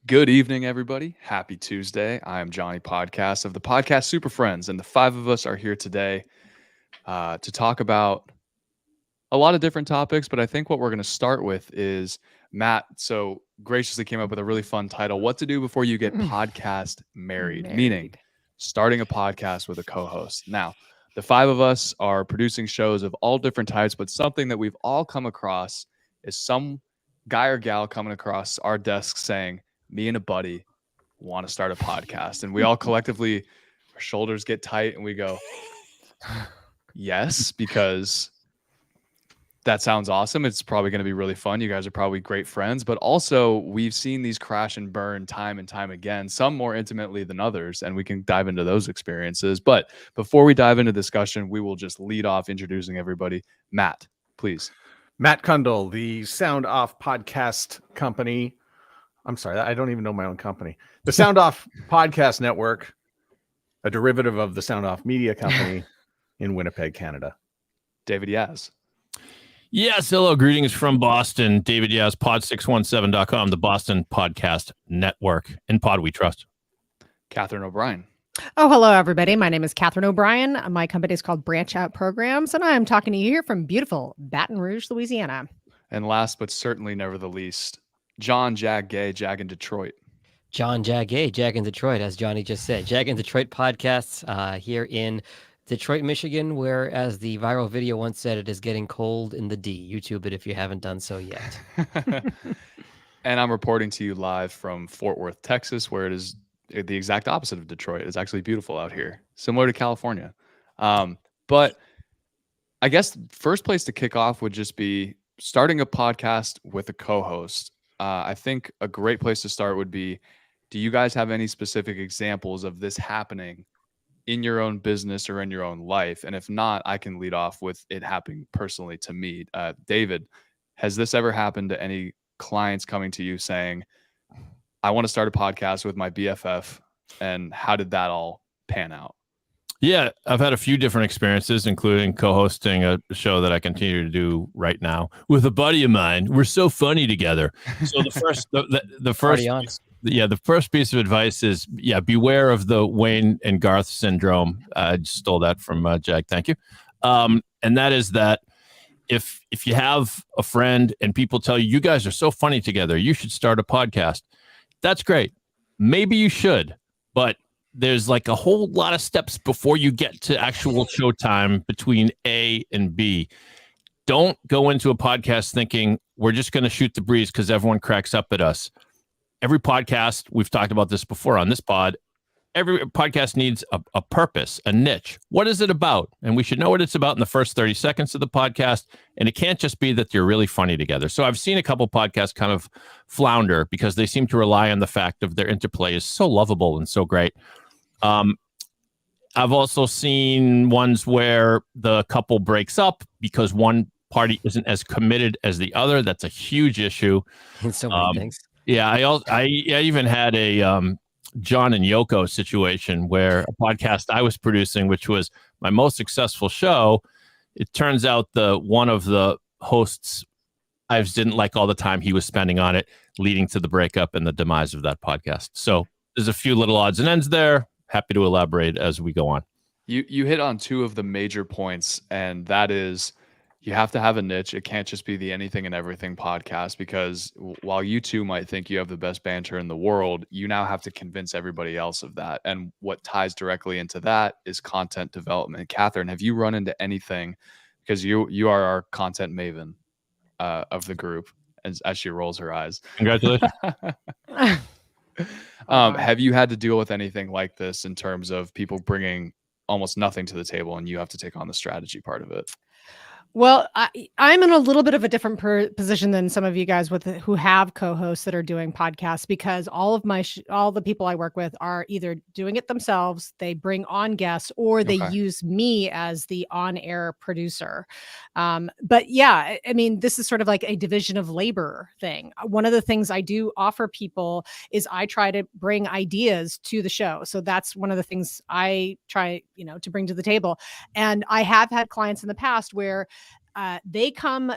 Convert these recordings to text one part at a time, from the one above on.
Good evening, everybody. Happy Tuesday. I am Johnny Podcast of the Podcast Super Friends, and the five of us are here today to talk about a lot of different topics. But I think what we're going to start with is Matt. So graciously came up with a really fun title: "What to do before you get podcast married," meaning starting a podcast with a co-host. Now, the five of us are producing shows of all different types, but something that we've all come across is some guy or gal coming across our desk saying, "Me and a buddy want to start a podcast," and we all collectively, our shoulders get tight and we go, yes, because that sounds awesome. It's probably going to be really fun. You guys are probably great friends, but also we've seen these crash and burn time and time again, some more intimately than others, and we can dive into those experiences. But before we dive into discussion, we will just lead off introducing everybody. Matt, please. Matt Kundle, the Sound Off Podcast Company. I'm sorry, I don't even know my own company. The Sound Off Podcast Network, a derivative of the Sound Off Media Company in Winnipeg, Canada. David Yaz. Yes, hello, greetings from Boston. David Yaz, pod617.com, the Boston Podcast Network. In pod we trust. Catherine O'Brien. Oh, hello, everybody. My name is Catherine O'Brien. My company is called Branch Out Programs, and I'm talking to you here from beautiful Baton Rouge, Louisiana. And last but certainly never the least, John Jag Gay, Jag in Detroit. John Jag Gay, Jag in Detroit, as Johnny just said. Jag in Detroit podcasts here in Detroit, Michigan, where, as the viral video once said, it is getting cold in the D. YouTube it if you haven't done so yet. And I'm reporting to you live from Fort Worth, Texas, where it is the exact opposite of Detroit. It's actually beautiful out here, similar to California. But I guess first place to kick off would just be starting a podcast with a co-host. I think a great place to start would be, do you guys have any specific examples of this happening in your own business or in your own life? And if not, I can lead off with it happening personally to me. David, has this ever happened to any clients coming to you saying, I want to start a podcast with my BFF, and how did that all pan out? Yeah, I've had a few different experiences, including co-hosting a show that I continue to do right now with a buddy of mine. We're so funny together. So the first, the first, the first piece of advice is, beware of the Wayne and Garth syndrome. I just stole that from Jag. Thank you. And that is that if you have a friend and people tell you, you guys are so funny together, you should start a podcast. That's great. Maybe you should, but there's like a whole lot of steps before you get to actual showtime between A and B. Don't go into a podcast thinking we're just going to shoot the breeze because everyone cracks up at us. Every podcast, we've talked about this before on this pod, every podcast needs a purpose, a niche. What is it about? And we should know what it's about in the first 30 seconds of the podcast. And it can't just be that you're really funny together. So I've seen a couple podcasts kind of flounder because they seem to rely on the fact of their interplay is so lovable and so great. I've also seen ones where the couple breaks up because one party isn't as committed as the other. That's a huge issue. In so many things. Yeah, I even had a John and Yoko situation where a podcast I was producing, which was my most successful show, it turns out one of the hosts' wives didn't like all the time he was spending on it, leading to the breakup and the demise of that podcast. So there's a few little odds and ends there. Happy to elaborate as we go on. You hit on two of the major points, and that is you have to have a niche. It can't just be the anything and everything podcast, because while you two might think you have the best banter in the world, you now have to convince everybody else of that. And what ties directly into that is content development. Catherine, have you run into anything, because you are our content maven of the group, as she rolls her eyes. Congratulations. Have you had to deal with anything like this in terms of people bringing almost nothing to the table and you have to take on the strategy part of it? Well, I'm in a little bit of a different position than some of you guys who have co-hosts that are doing podcasts, because all of all the people I work with are either doing it themselves, they bring on guests, or they use me as the on-air producer. But yeah, I mean, this is sort of like a division of labor thing. One of the things I do offer people is I try to bring ideas to the show. So that's one of the things I try, to bring to the table. And I have had clients in the past where they come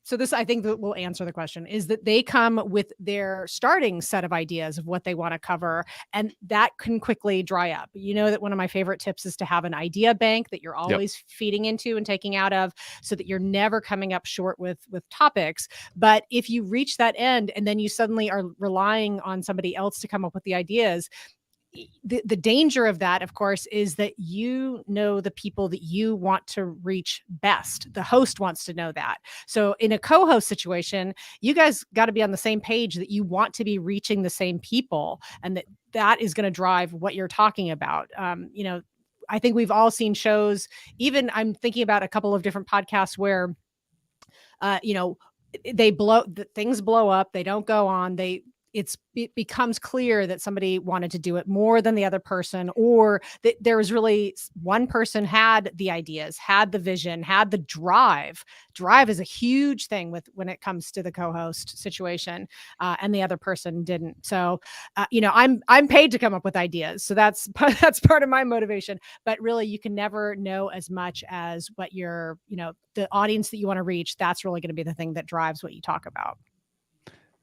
So this, I think, that will answer the question, is that they come with their starting set of ideas of what they want to cover, and that can quickly dry up. You know that one of my favorite tips is to have an idea bank that you're always feeding into and taking out of, so that you're never coming up short with topics. But if you reach that end and then you suddenly are relying on somebody else to come up with the ideas, the danger of that, of course, is that you know the people that you want to reach best. The host wants to know that. So in a co-host situation, you guys got to be on the same page that you want to be reaching the same people, and that is going to drive what you're talking about. I think we've all seen shows, even I'm thinking about a couple of different podcasts where, things blow up, they don't go on, it becomes clear that somebody wanted to do it more than the other person, or that there was really one person had the ideas, had the vision, had the drive. Drive is a huge thing when it comes to the co-host situation, and the other person didn't. So, I'm paid to come up with ideas, so that's part of my motivation. But really, you can never know as much as what the audience that you want to reach. That's really going to be the thing that drives what you talk about.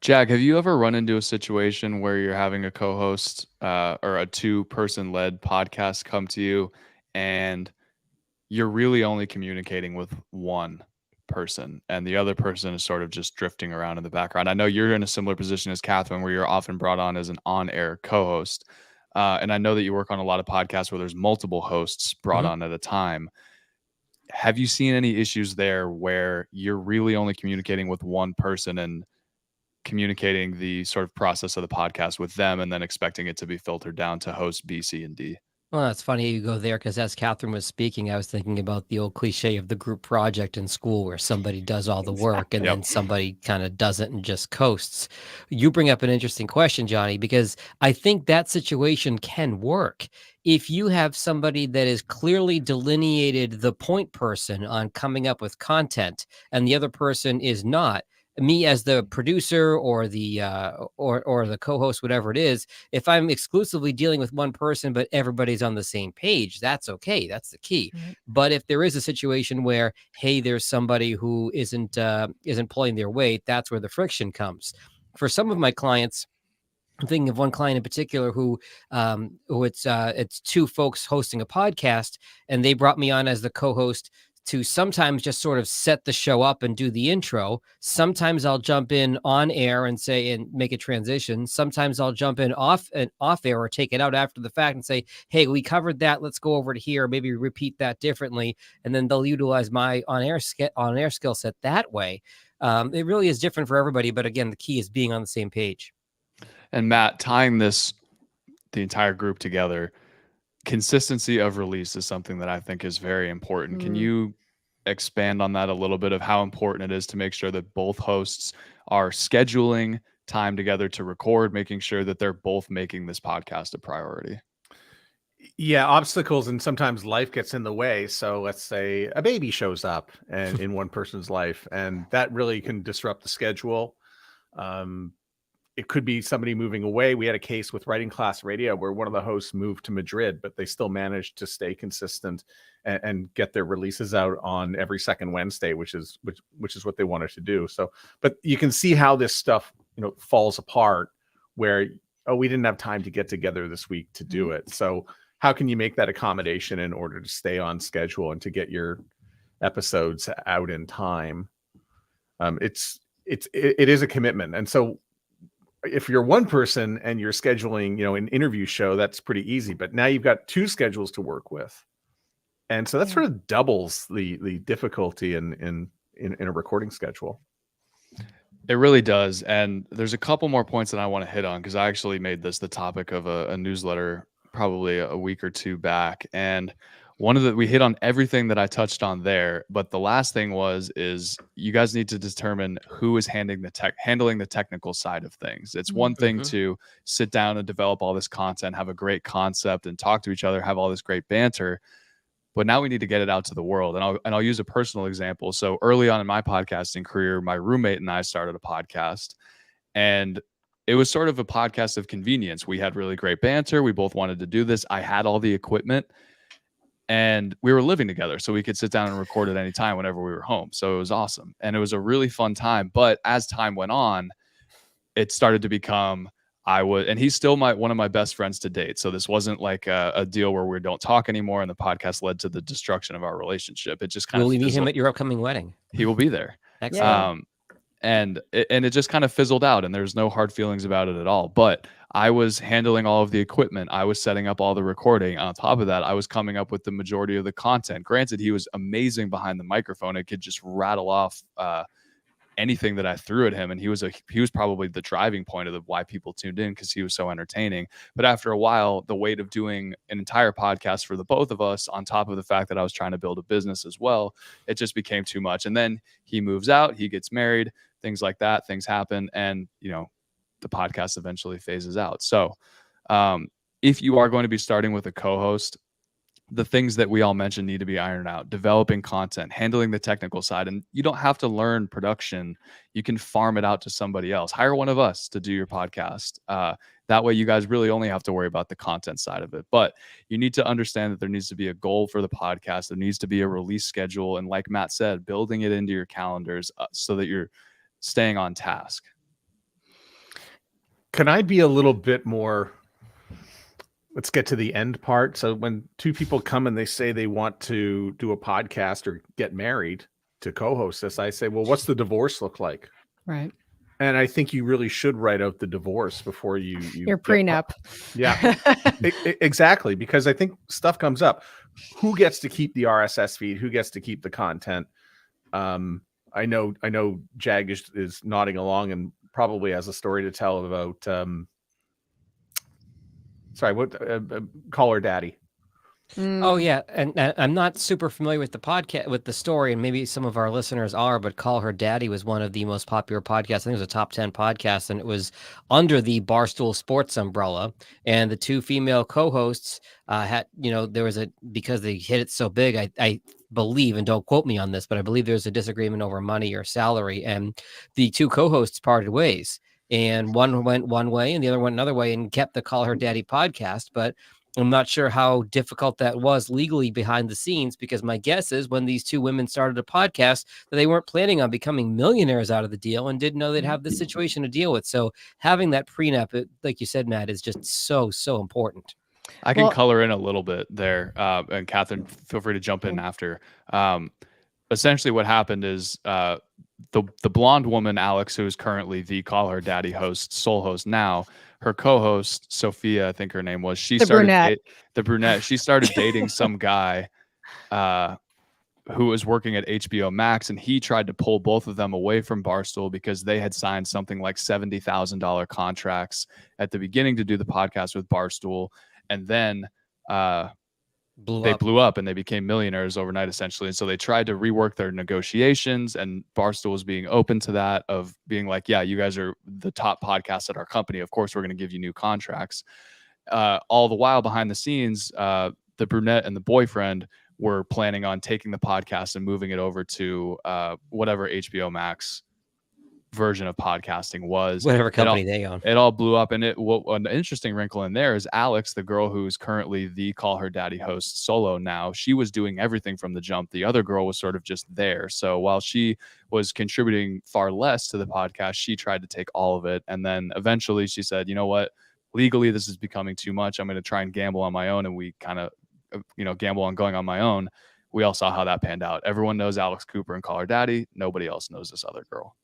Jack, have you ever run into a situation where you're having a co-host or a two-person led podcast come to you, and you're really only communicating with one person and the other person is sort of just drifting around in the background? I know you're in a similar position as Catherine, where you're often brought on as an on-air co-host. And I know that you work on a lot of podcasts where there's multiple hosts brought on at a time. Have you seen any issues there where you're really only communicating with one person and communicating the sort of process of the podcast with them, and then expecting it to be filtered down to host B, C, and D? Well, that's funny you go there, because as Catherine was speaking, I was thinking about the old cliche of the group project in school where somebody does all the work and then somebody kind of doesn't and just coasts. You bring up an interesting question, Johnny, because I think that situation can work. If you have somebody that is clearly delineated the point person on coming up with content and the other person is not, me as the producer or the or the co-host, whatever it is, if I'm exclusively dealing with one person but everybody's on the same page, that's okay. That's the key. But if there is a situation where, hey, there's somebody who isn't pulling their weight, that's where the friction comes. For some of my clients, I'm thinking of one client in particular who it's two folks hosting a podcast, and they brought me on as the co-host to sometimes just sort of set the show up and do the intro. Sometimes I'll jump in on air and make a transition. Sometimes I'll jump in off air or take it out after the fact and say, hey, we covered that. Let's go over to here. Maybe repeat that differently. And then they'll utilize my on-air skill set that way. It really is different for everybody. But again, the key is being on the same page. And Matt, tying the entire group together, consistency of release is something that I think is very important. Can you expand on that a little bit, of how important it is to make sure that both hosts are scheduling time together to record, making sure that they're both making this podcast a priority? Yeah, obstacles, and sometimes life gets in the way. So let's say a baby shows up and in one person's life, and that really can disrupt the schedule. It could be somebody moving away. We had a case with Writing Class Radio where one of the hosts moved to Madrid, but they still managed to stay consistent and get their releases out on every second Wednesday, which is what they wanted to do. So, but you can see how this stuff, falls apart, where, we didn't have time to get together this week to do it. So how can you make that accommodation in order to stay on schedule and to get your episodes out in time? It is a commitment. And so if you're one person and you're scheduling, an interview show, that's pretty easy. But now you've got two schedules to work with, and so that sort of doubles the difficulty in a recording schedule. It really does. And there's a couple more points that I want to hit on, because I actually made this the topic of a newsletter probably a week or two back. And we hit on everything that I touched on there, but the last thing is you guys need to determine who is handling the technical side of things. It's one thing to sit down and develop all this content, have a great concept, and talk to each other, have all this great banter, but now we need to get it out to the world. And I'll use a personal example. So early on in my podcasting career, my roommate and I started a podcast, and it was sort of a podcast of convenience. We had really great banter. We both wanted to do this. I had all the equipment. and we were living together, so we could sit down and record at any time whenever we were home. So it was awesome, and it was a really fun time. But as time went on, it started to become and he's still one of my best friends to date. So this wasn't like a deal where we don't talk anymore, and the podcast led to the destruction of our relationship. It just kind of will we meet him at your upcoming wedding? He will be there. Excellent. And it just kind of fizzled out, and there's no hard feelings about it at all. But I was handling all of the equipment. I was setting up all the recording. On top of that, I was coming up with the majority of the content. Granted, he was amazing behind the microphone. It could just rattle off anything that I threw at him, and he was probably the driving point of why people tuned in, because he was so entertaining. But after a while, the weight of doing an entire podcast for the both of us, on top of the fact that I was trying to build a business as well, it just became too much. And then he moves out, he gets married, things like that, things happen, and the podcast eventually phases out. So if you are going to be starting with a co-host, the things that we all mentioned need to be ironed out: developing content, handling the technical side. And you don't have to learn production. You can farm it out to somebody else. Hire one of us to do your podcast. That way you guys really only have to worry about the content side of it. But you need to understand that there needs to be a goal for the podcast. There needs to be a release schedule. And like Matt said, building it into your calendars so that you're staying on task. Can I be a little bit more... Let's get to the end part. So when two people come and they say they want to do a podcast or get married to co-host this, I say, well, what's the divorce look like? Right. And I think you really should write out the divorce before your prenup. Yeah, exactly. Because I think stuff comes up. Who gets to keep the RSS feed? Who gets to keep the content? I know Jag is nodding along and probably has a story to tell about, Call Her Daddy. Oh yeah, and I'm not super familiar with the podcast, with the story, and maybe some of our listeners are, but Call Her Daddy was one of the most popular podcasts. I think it was a top 10 podcast, and it was under the Barstool Sports umbrella. And the two female co-hosts had, because they hit it so big, I believe, and don't quote me on this, but I believe there's a disagreement over money or salary, and the two co-hosts parted ways. And one went one way and the other went another way, and kept the Call Her Daddy podcast. But I'm not sure how difficult that was legally behind the scenes, because my guess is when these two women started a podcast, that they weren't planning on becoming millionaires out of the deal and didn't know they'd have this situation to deal with. So having that prenup, like you said, Matt, is just so important. I can color in a little bit there. And Catherine, feel free to jump in after. Essentially what happened is the blonde woman, Alex, who is currently the Call Her Daddy sole host now, her co-host, Sophia, I think her name was, the brunette. She started dating some guy who was working at HBO Max, and he tried to pull both of them away from Barstool because they had signed something like $70,000 contracts at the beginning to do the podcast with Barstool. And then blew up and they became millionaires overnight, essentially. And so they tried to rework their negotiations, and Barstool was being open to that, of being like, yeah, you guys are the top podcast at our company, of course we're going to give you new contracts. All the while behind the scenes, the brunette and the boyfriend were planning on taking the podcast and moving it over to whatever HBO Max version of podcasting was, whatever company they own. It all blew up. And an interesting wrinkle in there is Alex, the girl who's currently the Call Her Daddy host solo now, she was doing everything from the jump. The other girl was sort of just there. So while she was contributing far less to the podcast, she tried to take all of it. And then eventually she said, you know what, legally this is becoming too much. I'm going to try and gamble on my own. And we kind of gamble on going on my own. We all saw how that panned out. Everyone knows Alex Cooper and Call Her Daddy. Nobody else knows this other girl.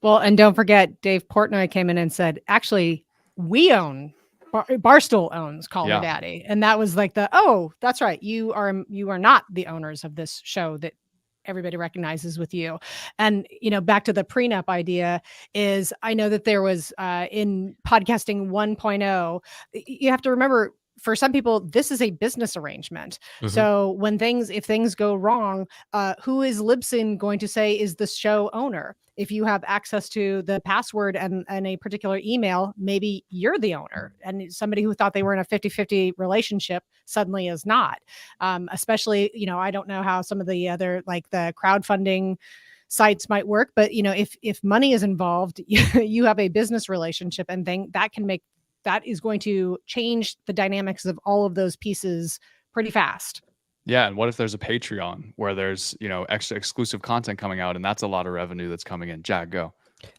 Well, and don't forget, Dave Portnoy came in and said, actually, we own Barstool owns Call Her Daddy. And that was like that's right. You are not the owners of this show that everybody recognizes with you. And, back to the prenup idea is, I know that there was in podcasting 1.0, you have to remember, for some people, this is a business arrangement. Mm-hmm. So if things go wrong, who is Libsyn going to say is the show owner? If you have access to the password and a particular email, maybe you're the owner. And somebody who thought they were in a 50-50 relationship suddenly is not. Especially, I don't know how some of the other, like the crowdfunding sites might work, but if money is involved, you have a business relationship, and that is going to change the dynamics of all of those pieces pretty fast. Yeah, and what if there's a Patreon where there's, extra exclusive content coming out, and that's a lot of revenue that's coming in? Jack, go.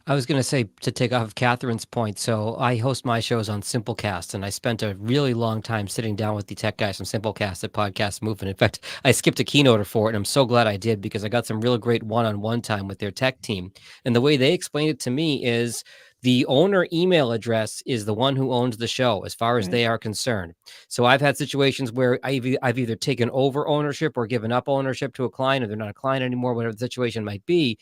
I was going to say, to take off of Catherine's point, so I host my shows on Simplecast, and I spent a really long time sitting down with the tech guys from Simplecast at Podcast Movement. In fact, I skipped a keynote for it, and I'm so glad I did, because I got some real great one-on-one time with their tech team. And the way they explained it to me is the owner email address is the one who owns the show as far as they are concerned. So I've had situations where I've either taken over ownership or given up ownership to a client, or they're not a client anymore, whatever the situation might be.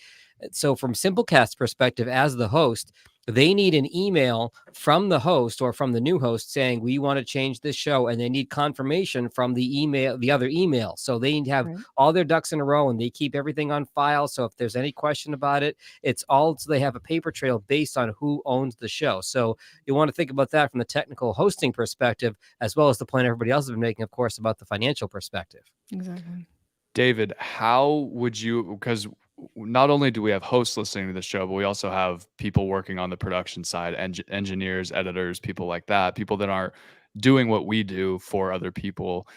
So from Simplecast's perspective, as the host, they need an email from the host or from the new host saying, we want to change this show, and they need confirmation from the other email. So they need to have all their ducks in a row, and they keep everything on file. So if there's any question about it, it's all, so they have a paper trail based on who owns the show. So you want to think about that from the technical hosting perspective, as well as the point everybody else has been making, of course, about the financial perspective. Exactly. David, how would you, because not only do we have hosts listening to the show, but we also have people working on the production side, engineers, editors, people like that, people that aren't doing what we do for other people.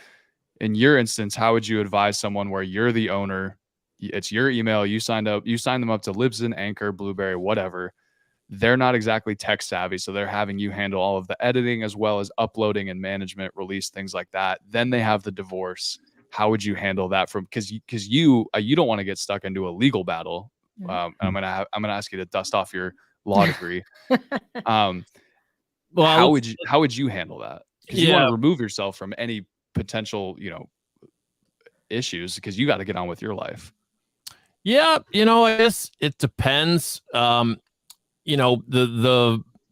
In your instance, how would you advise someone where you're the owner, it's your email, you sign them up to Libsyn, Anchor, Blueberry, whatever. They're not exactly tech savvy, so they're having you handle all of the editing as well as uploading and management, release, things like that. Then they have the divorce. How would you handle that? Because you don't want to get stuck into a legal battle. I'm gonna ask you to dust off your law degree. Well, how would you handle that? Because you want to remove yourself from any potential issues, because you got to get on with your life. Yeah, I guess it depends. The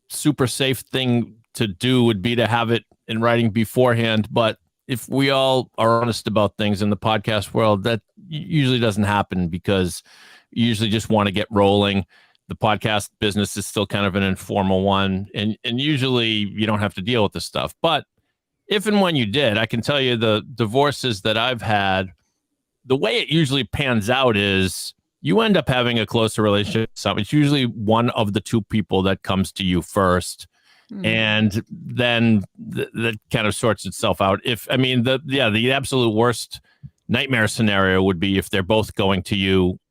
super safe thing to do would be to have it in writing beforehand, but if we all are honest about things in the podcast world, that usually doesn't happen, because you usually just want to get rolling. The podcast business is still kind of an informal one, and usually you don't have to deal with this stuff. But if and when you did, I can tell you the divorces that I've had, the way it usually pans out is you end up having a closer relationship with someone. It's usually one of the two people that comes to you first. And then that kind of sorts itself out. The absolute worst nightmare scenario would be if they're both going to you,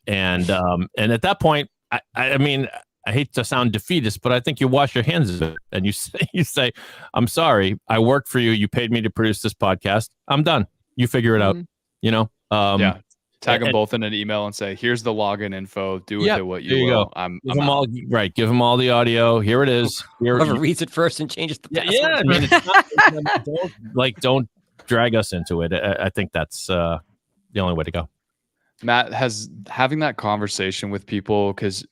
and at that point, I hate to sound defeatist, but I think you wash your hands of it and you say, I'm sorry, I worked for you, you paid me to produce this podcast, I'm done, you figure it out. Tag them both in an email and say, here's the login info. Do with it what you will. Give them all the audio. Here it is. Whoever reads it first and changes the password. Don't drag us into it. I think that's the only way to go. Matt, having that conversation with people, because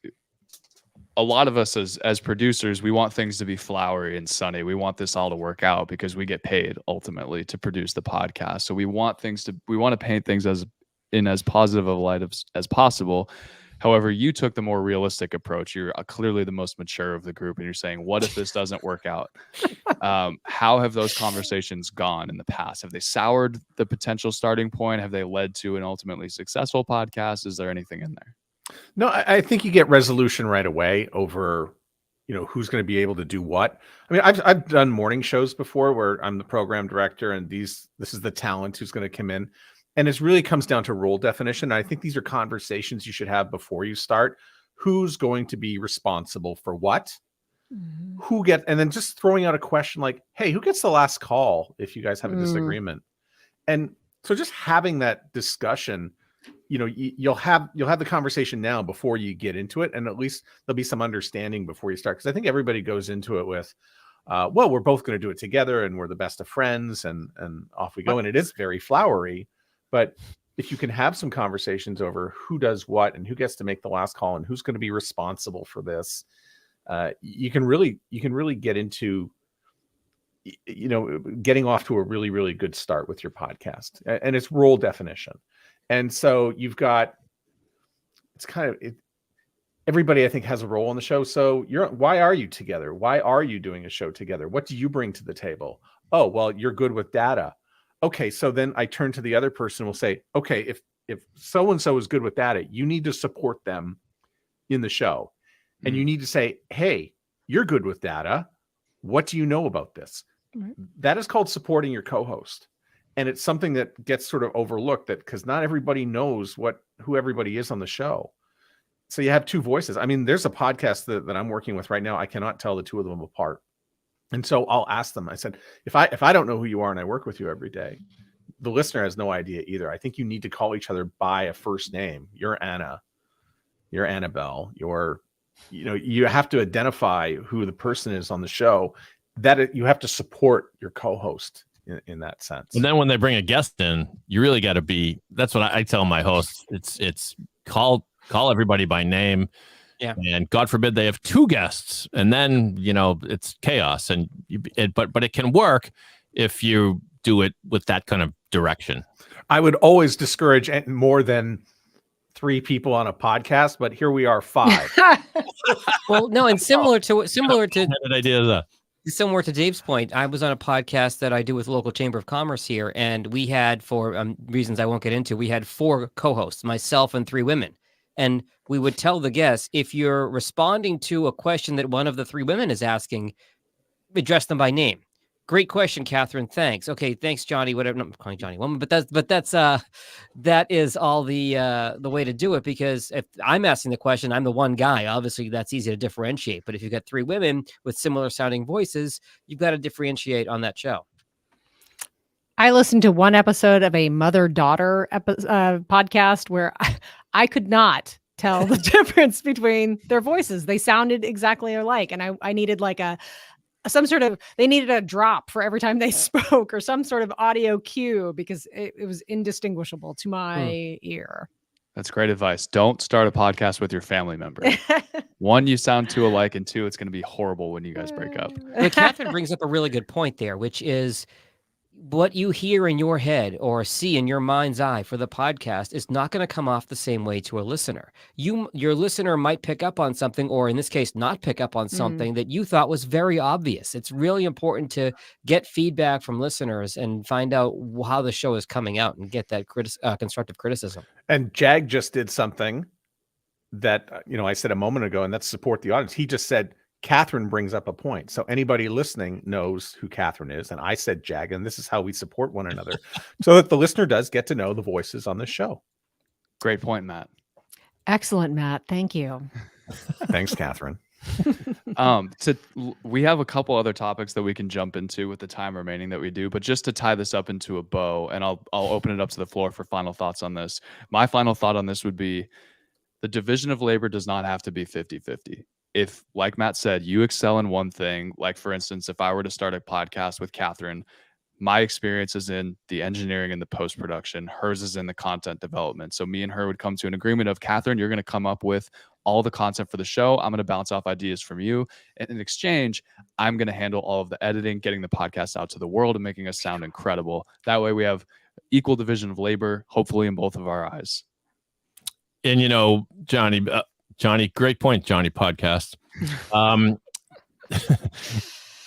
a lot of us as producers, we want things to be flowery and sunny. We want this all to work out because we get paid ultimately to produce the podcast. So we want to paint things in as positive of a light as possible. However, you took the more realistic approach. You're clearly the most mature of the group, and you're saying, what if this doesn't work out? How have those conversations gone in the past? Have they soured the potential starting point? Have they led to an ultimately successful podcast? Is there anything in there? No, I think you get resolution right away over, who's going to be able to do what. I mean, I've done morning shows before where I'm the program director, and this is the talent who's going to come in. And it really comes down to role definition. I think these are conversations you should have before you start. Who's going to be responsible for what? And then just throwing out a question like, hey, who gets the last call if you guys have a disagreement? And so just having that discussion, you'll have the conversation now before you get into it. And at least there'll be some understanding before you start. Because I think everybody goes into it with, we're both going to do it together and we're the best of friends and off we go. And it is very flowery. But if you can have some conversations over who does what and who gets to make the last call and who's going to be responsible for this, you can really get into, getting off to a really, really good start with your podcast. And it's role definition. And so you've got, everybody I think has a role on the show. So why are you together? Why are you doing a show together? What do you bring to the table? Oh, well, you're good with data. Okay, so then I turn to the other person and will say, okay, if so-and-so is good with data, you need to support them in the show. And you need to say, hey, you're good with data. What do you know about this? That is called supporting your co-host. And it's something that gets sort of overlooked, that because not everybody knows who everybody is on the show. So you have two voices. I mean, there's a podcast that I'm working with right now. I cannot tell the two of them apart. And so I'll ask them, I said, if I don't know who you are and I work with you every day, the listener has no idea either. I think you need to call each other by a first name. You're Anna, you're Annabelle, you have to identify who the person is on the show, that you have to support your co-host in that sense. And then when they bring a guest in, you really got to be, that's what I tell my hosts. It's call everybody by name. Yeah. And God forbid they have two guests, and then, it's chaos. And but it can work if you do it with that kind of direction. I would always discourage more than 3 people on a podcast, but here we are 5. Well, no, and similar to What idea is that? Similar to Dave's point, I was on a podcast that I do with local chamber of commerce here, and we had, for reasons I won't get into, we had 4 co-hosts, myself and 3 women. And we would tell the guests, if you're responding to a question that one of the 3 women is asking, address them by name. Great question, Catherine. Thanks. Okay, thanks, Johnny. Whatever. I'm calling Johnny woman, but that is all the way to do it. Because if I'm asking the question, I'm the one guy. Obviously, that's easy to differentiate. But if you've got 3 women with similar sounding voices, you've got to differentiate on that show. I listened to one episode of a mother-daughter podcast where I could not tell the difference between their voices. They sounded exactly alike, and I needed like they needed a drop for every time they spoke, or some sort of audio cue, because it was indistinguishable to my ear. That's great advice. Don't start a podcast with your family member. 1, you sound too alike, and 2, it's going to be horrible when you guys break up. But Catherine brings up a really good point there, which is what you hear in your head or see in your mind's eye for the podcast is not going to come off the same way to a listener. Your listener might pick up on something, or in this case, not pick up on something that you thought was very obvious. It's really important to get feedback from listeners and find out how the show is coming out and get that constructive criticism. And Jag just did something that, I said a moment ago, and that's support the audience. He just said, Catherine brings up a point. So anybody listening knows who Catherine is. And I said Jag, and this is how we support one another so that the listener does get to know the voices on the show. Great point, Matt. Excellent, Matt. Thank you. Thanks, Catherine. We have a couple other topics that we can jump into with the time remaining that we do, but just to tie this up into a bow, and I'll open it up to the floor for final thoughts on this. My final thought on this would be the division of labor does not have to be 50-50. If, like Matt said, you excel in one thing, like for instance, if I were to start a podcast with Catherine, my experience is in the engineering and the post-production. Hers is in the content development. So me and her would come to an agreement of, Catherine, you're going to come up with all the content for the show. I'm going to bounce off ideas from you. And in exchange, I'm going to handle all of the editing, getting the podcast out to the world and making us sound incredible. That way we have equal division of labor, hopefully in both of our eyes. And, Johnny, great point, Johnny podcast. The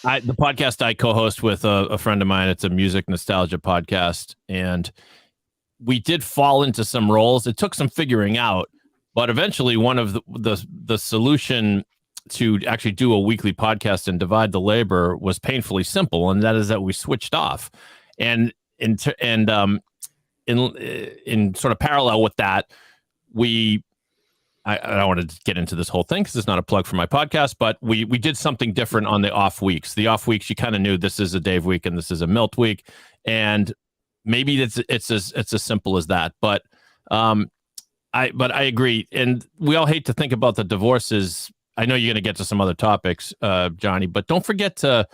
podcast I co-host with a friend of mine, it's a music nostalgia podcast, and we did fall into some roles. It took some figuring out, but eventually one of the solution to actually do a weekly podcast and divide the labor was painfully simple, and that is that we switched off. And in sort of parallel with that, I don't want to get into this whole thing because it's not a plug for my podcast, but we did something different on the off weeks. The off weeks, you kind of knew this is a Dave week and this is a Milt week, and maybe it's as simple as that. But I agree, and we all hate to think about the divorces. I know you're going to get to some other topics, Johnny, but don't forget to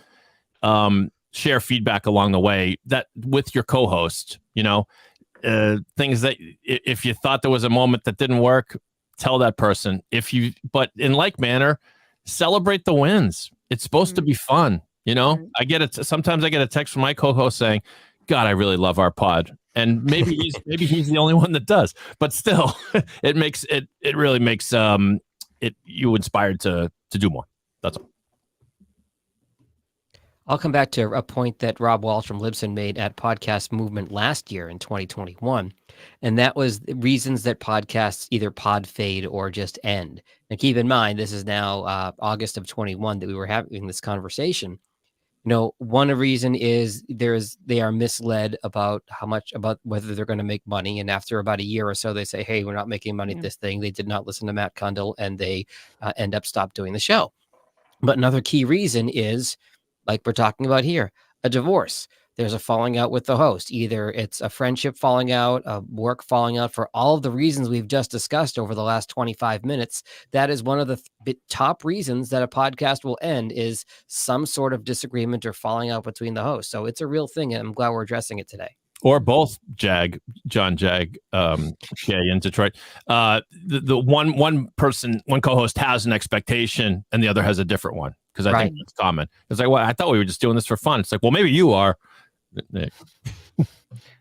share feedback along the way that with your co-host. Things that if you thought there was a moment that didn't work, tell that person. But in like manner, celebrate the wins. It's supposed to be fun. Sometimes I get a text from my co-host saying, God, I really love our pod. And maybe he's the only one that does, but still it really makes you inspired to do more. That's all. I'll come back to a point that Rob Walsh from Libsyn made at Podcast Movement last year in 2021. And that was reasons that podcasts either pod fade or just end. And keep in mind, this is now August of 21 that we were having this conversation. One reason is they are misled about whether they're going to make money. And after about a year or so, they say, hey, we're not making money at this thing. They did not listen to Matt Kundle, and they end up stop doing the show. But another key reason is, like we're talking about here, a divorce. There's a falling out with the host. Either it's a friendship falling out, a work falling out, for all of the reasons we've just discussed over the last 25 minutes. That is one of the top reasons that a podcast will end, is some sort of disagreement or falling out between the hosts. So it's a real thing, and I'm glad we're addressing it today. Or both, John Jag, Jay in Detroit. The one co-host has an expectation and the other has a different one, because I think that's common. It's like, well, I thought we were just doing this for fun. It's like, well, maybe you are.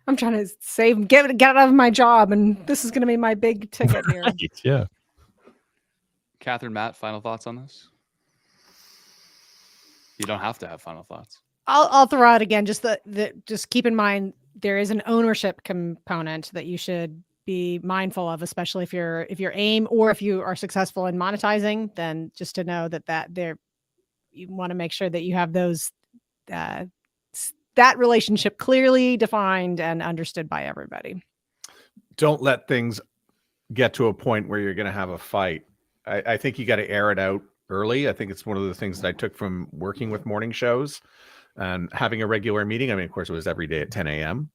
I'm trying to get out of my job, and this is going to be my big ticket here. Right, yeah. Catherine, Matt, final thoughts on this? You don't have to have final thoughts. I'll throw out again, just just keep in mind there is an ownership component that you should be mindful of, especially if you're AIM, or if you are successful in monetizing, then just to know that you want to make sure that you have those that relationship clearly defined and understood by everybody. Don't let things get to a point where you're going to have a fight. I think you got to air it out early. I think it's one of the things that I took from working with morning shows and having a regular meeting. I mean, of course, it was every day at 10 a.m.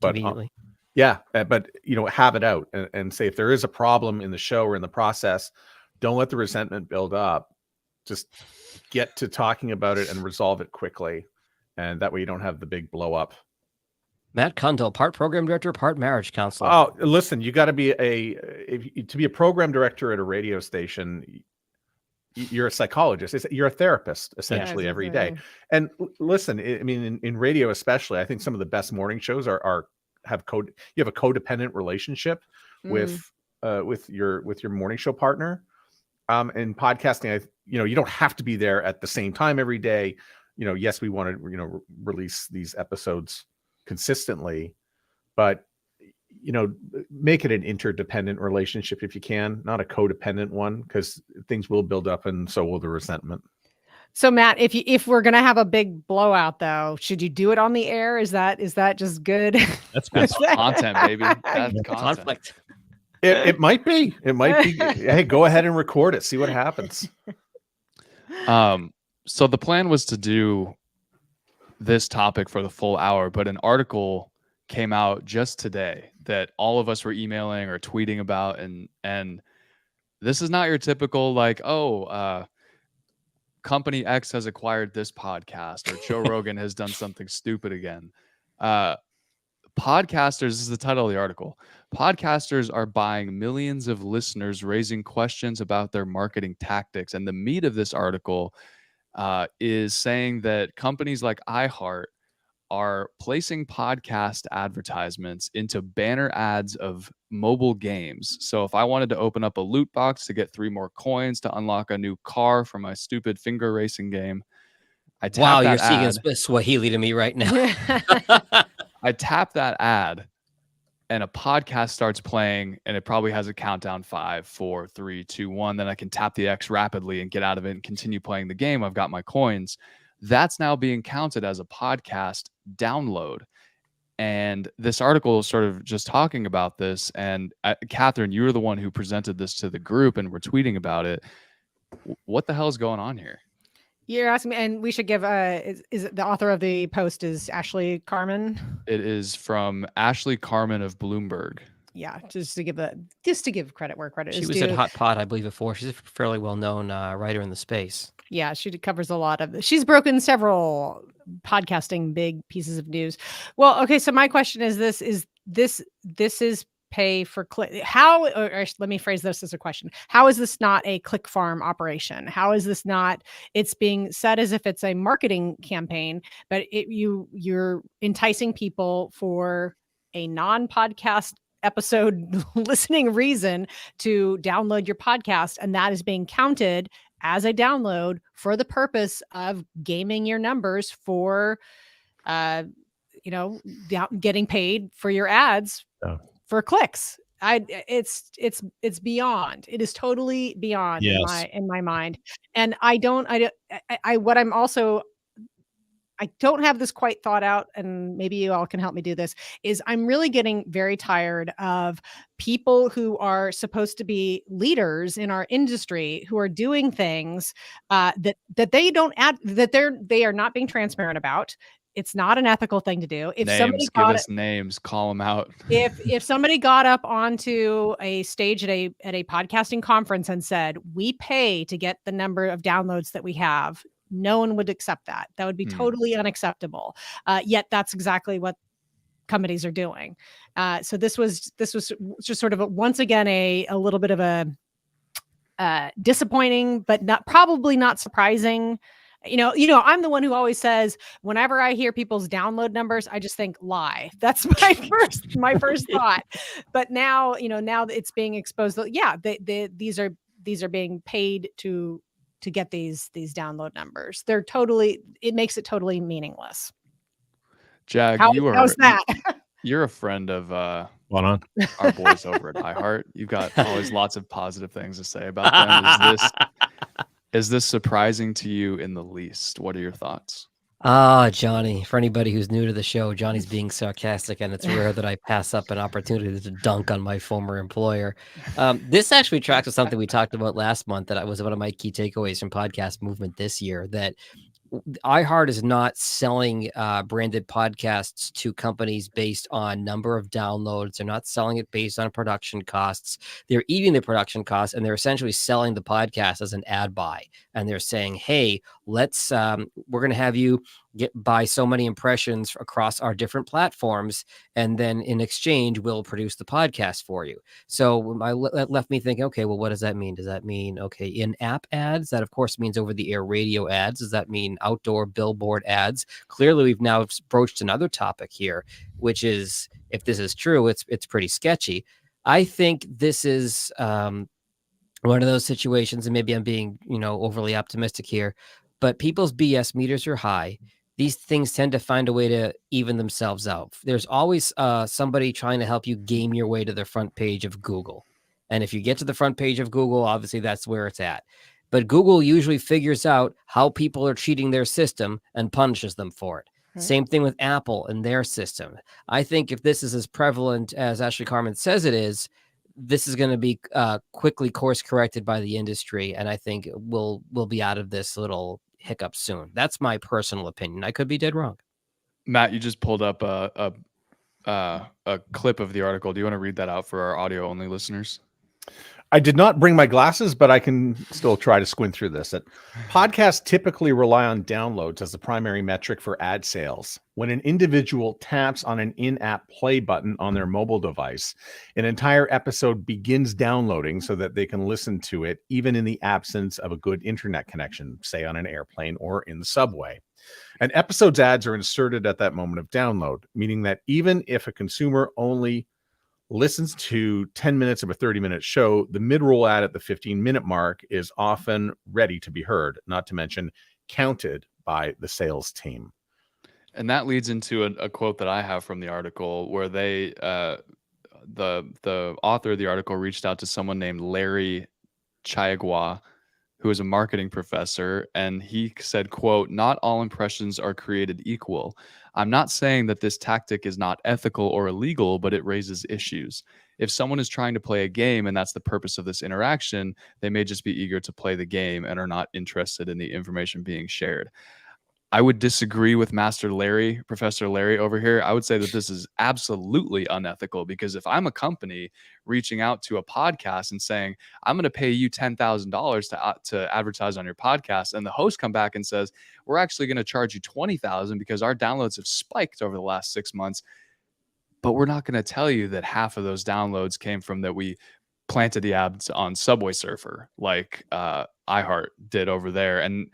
But but have it out and say, if there is a problem in the show or in the process, don't let the resentment build up. Just get to talking about it and resolve it quickly. And that way you don't have the big blow up. Matt Kundle, part program director, part marriage counselor. Oh, listen, you got to be to be a program director at a radio station. You're a psychologist. You're a therapist essentially every day. And listen, I mean, in radio especially, I think some of the best morning shows you have a codependent relationship with your morning show partner. In podcasting, you don't have to be there at the same time every day. Yes, we want to release these episodes consistently, but make it an interdependent relationship if you can, not a codependent one, because things will build up and so will the resentment. So Matt, if we're gonna have a big blowout, though, should you do it on the air? Is that just good? That's good content, baby. That's conflict. It might be. It might be. Hey, go ahead and record it. See what happens. So the plan was to do this topic for the full hour, but an article came out just today that all of us were emailing or tweeting about, and this is not your typical company X has acquired this podcast, or Joe Rogan has done something stupid again. Podcasters, this is the title of the article. Podcasters are buying millions of listeners, raising questions about their marketing tactics. And the meat of this article is saying that companies like iHeart are placing podcast advertisements into banner ads of mobile games. So if I wanted to open up a loot box to get 3 more coins to unlock a new car for my stupid finger racing game, I tap that ad. You're speaking Swahili to me right now. I tap that ad and a podcast starts playing, and it probably has a countdown 5, 4, 3, 2, 1. Then I can tap the X rapidly and get out of it and continue playing the game. I've got my coins. That's now being counted as a podcast download. And this article is sort of just talking about this. And Catherine, you were the one who presented this to the group and we're tweeting about it. What the hell is going on here? You're asking me, and we should give is the author of the post is Ashley Carman? It is from Ashley Carman of Bloomberg. Yeah, just to give credit where credit is due. She was at Hot Pod, I believe, before. She's a fairly well-known writer in the space. Yeah, she covers a lot of. She's broken several podcasting big pieces of news. Well, okay, so my question is this: this is pay for click? How? Or let me phrase this as a question: how is this not a click farm operation? How is this not? It's being said as if it's a marketing campaign, but you're enticing people for a non-podcast episode listening reason to download your podcast, and that is being counted as a download for the purpose of gaming your numbers for getting paid for your ads for clicks. It's beyond. It is totally beyond in my mind. And what I'm also I don't have this quite thought out, and maybe you all can help me do this, is I'm really getting very tired of people who are supposed to be leaders in our industry who are doing things that they don't add, that they are not being transparent about. It's not an ethical thing to do. If somebody Names, give got us names, call them out. if somebody got up onto a stage at a podcasting conference and said, "We pay to get the number of downloads that we have," no one would accept that. That would be totally unacceptable. Yet that's exactly what companies are doing. So this was just sort of once again a little bit of a disappointing, but probably not surprising. You know, I'm the one who always says, whenever I hear people's download numbers, I just think lie. That's my first thought. But now, now that it's being exposed, yeah, these are being paid to get these download numbers. It makes it totally meaningless. Jag, how's that? You're a friend of Hold on. our boys over at iHeart. You've got always lots of positive things to say about them. Is this surprising to you in the least? What are your thoughts? Johnny, for anybody who's new to the show, Johnny's being sarcastic, and it's rare that I pass up an opportunity to dunk on my former employer. This actually tracks with something we talked about last month that was one of my key takeaways from Podcast Movement this year, that iHeart is not selling branded podcasts to companies based on number of downloads. They're not selling it based on production costs. They're eating the production costs, and they're essentially selling the podcast as an ad buy. And they're saying, hey, we're going to have you buy so many impressions across our different platforms, and then in exchange, we'll produce the podcast for you. So that left me thinking, okay, well, what does that mean? Does that mean, okay, in-app ads? That, of course, means over-the-air radio ads. Does that mean outdoor billboard ads? Clearly, we've now broached another topic here, which is, if this is true, it's pretty sketchy. I think this is one of those situations, and maybe I'm being, overly optimistic here, but people's BS meters are high. These things tend to find a way to even themselves out. There's always somebody trying to help you game your way to the front page of Google. And if you get to the front page of Google, obviously that's where it's at. But Google usually figures out how people are cheating their system and punishes them for it. Same thing with Apple and their system. I think if this is as prevalent as Ashley Carmen says it is, this is going to be quickly course corrected by the industry. And I think we'll be out of this little hiccup soon. That's my personal opinion. I could be dead wrong. Matt, you just pulled up a clip of the article. Do you want to read that out for our audio only listeners? I did not bring my glasses, but I can still try to squint through this. Podcasts typically rely on downloads as the primary metric for ad sales. When an individual taps on an in-app play button on their mobile device, an entire episode begins downloading so that they can listen to it, even in the absence of a good internet connection, say on an airplane or in the subway. An episode's ads are inserted at that moment of download, meaning that even if a consumer only listens to 10 minutes of a 30-minute show, the mid-roll ad at the 15-minute mark is often ready to be heard, not to mention counted by the sales team. And that leads into a quote that I have from the article where they, the author of the article reached out to someone named Larry Chiagwa, who is a marketing professor, and he said, quote, "Not all impressions are created equal. I'm not saying that this tactic is not ethical or illegal, but it raises issues. If someone is trying to play a game and that's the purpose of this interaction, they may just be eager to play the game and are not interested in the information being shared." I would disagree with Master Larry, Professor Larry over here. I would say that this is absolutely unethical, because if I'm a company reaching out to a podcast and saying, I'm going to pay you $10,000 to advertise on your podcast, and the host come back and says, we're actually going to charge you $20,000 because our downloads have spiked over the last 6 months, but we're not going to tell you that half of those downloads came from that we planted the ads on Subway Surfer like iHeart did over there. And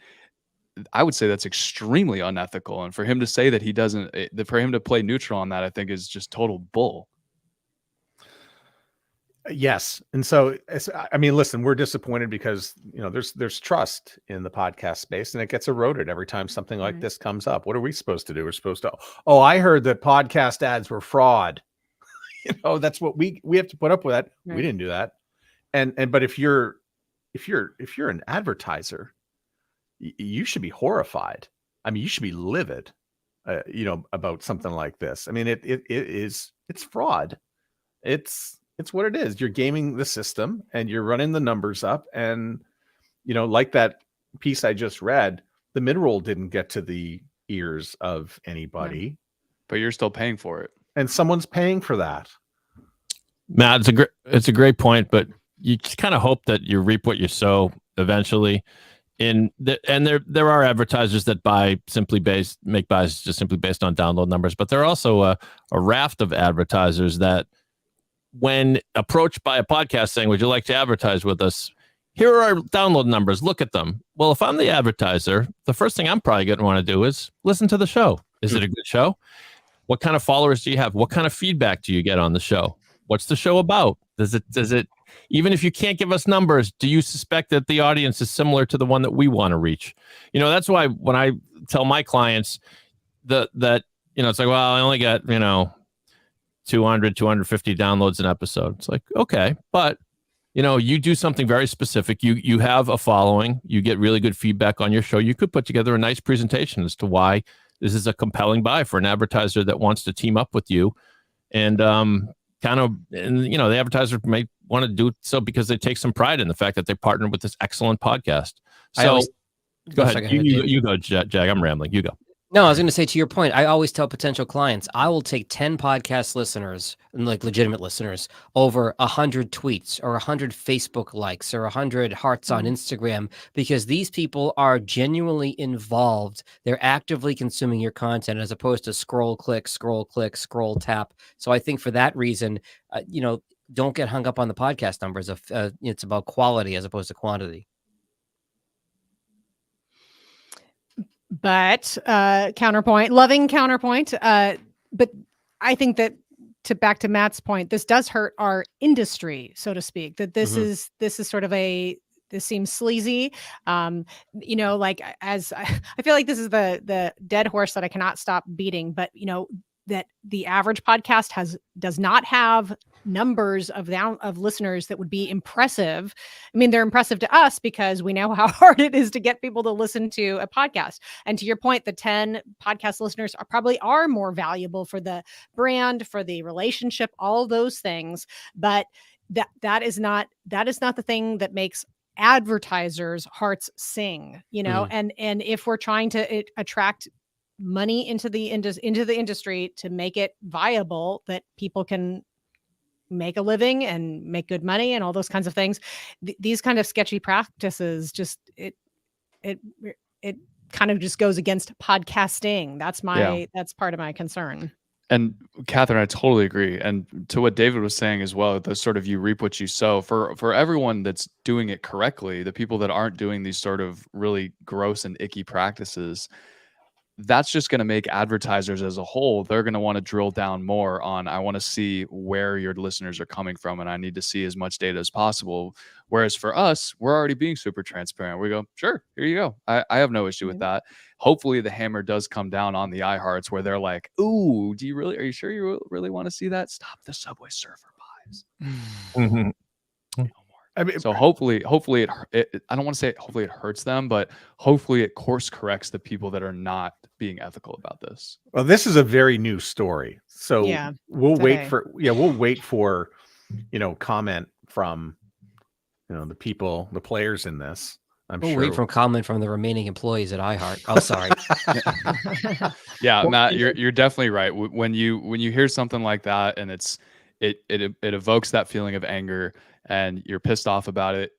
I would say that's extremely unethical. And for him to say that he doesn't, for him to play neutral on that, I think is just total bull. Yes. And so, I mean, listen, we're disappointed because, there's trust in the podcast space, and it gets eroded every time something like this comes up. What are we supposed to do? We're supposed to, I heard that podcast ads were fraud. That's what we have to put up with that. Right. We didn't do that. But if you're an advertiser, you should be horrified I mean, you should be livid, about something like this. I mean, it's fraud. It's what it is. You're gaming the system and you're running the numbers up. And, like that piece I just read, the mid-roll didn't get to the ears of anybody. But you're still paying for it. And someone's paying for that. Matt, it's a great point, but you just kind of hope that you reap what you sow eventually. And there are advertisers that make buys just simply based on download numbers, but there are also a raft of advertisers that, when approached by a podcast saying, "Would you like to advertise with us? Here are our download numbers. Look at them." Well, if I'm the advertiser, the first thing I'm probably going to want to do is listen to the show. Is it a good show? What kind of followers do you have? What kind of feedback do you get on the show? What's the show about? Does it, even if you can't give us numbers, do you suspect that the audience is similar to the one that we want to reach? That's why when I tell my clients that, it's like, well, I only got, 200, 250 downloads an episode. It's like, okay, but you do something very specific. You have a following, you get really good feedback on your show. You could put together a nice presentation as to why this is a compelling buy for an advertiser that wants to team up with you. And the advertiser may want to do so because they take some pride in the fact that they partnered with this excellent podcast. So go ahead. You go, Jag. I'm rambling. You go. No, I was going to say, to your point, I always tell potential clients, I will take 10 podcast listeners, like legitimate listeners, over 100 tweets or 100 Facebook likes or 100 hearts on Instagram, because these people are genuinely involved. They're actively consuming your content as opposed to scroll, click, tap. So I think for that reason, don't get hung up on the podcast numbers. It's about quality as opposed to quantity. But loving counterpoint. But I think that, back to Matt's point, this does hurt our industry, so to speak. That this is sort of this seems sleazy. Like, as I feel like this is the dead horse that I cannot stop beating. But that the average podcast does not have numbers of listeners that would be impressive. I mean, they're impressive to us because we know how hard it is to get people to listen to a podcast. And to your point, the 10 podcast listeners are more valuable for the brand, for the relationship, all those things. But that is not the thing that makes advertisers' hearts sing, and if we're trying to attract money into the industry to make it viable, that people can make a living and make good money and all those kinds of things, these kind of sketchy practices, just it kind of just goes against podcasting. That's part of my concern. And Catherine, I totally agree. And to what David was saying as well, the sort of you reap what you sow. For everyone that's doing it correctly, the people that aren't doing these sort of really gross and icky practices, that's just going to make advertisers as a whole, they're going to want to drill down more on, I want to see where your listeners are coming from, and I need to see as much data as possible. Whereas for us, we're already being super transparent. We go, sure, here you go. I have no issue with that. Hopefully the hammer does come down on the iHearts where they're like, ooh, are you sure you really want to see that? Stop the Subway Surfer buys. Mm-hmm. I mean, so hopefully it I don't want to say hopefully it hurts them, but hopefully it course corrects the people that are not being ethical about this. Well, this is a very new story, so we'll wait for comment from the people, the players in this. We'll wait for comment from the remaining employees at iHeart. Oh, sorry. Yeah, Matt, you're definitely right. When you hear something like that and it evokes that feeling of anger and you're pissed off about it,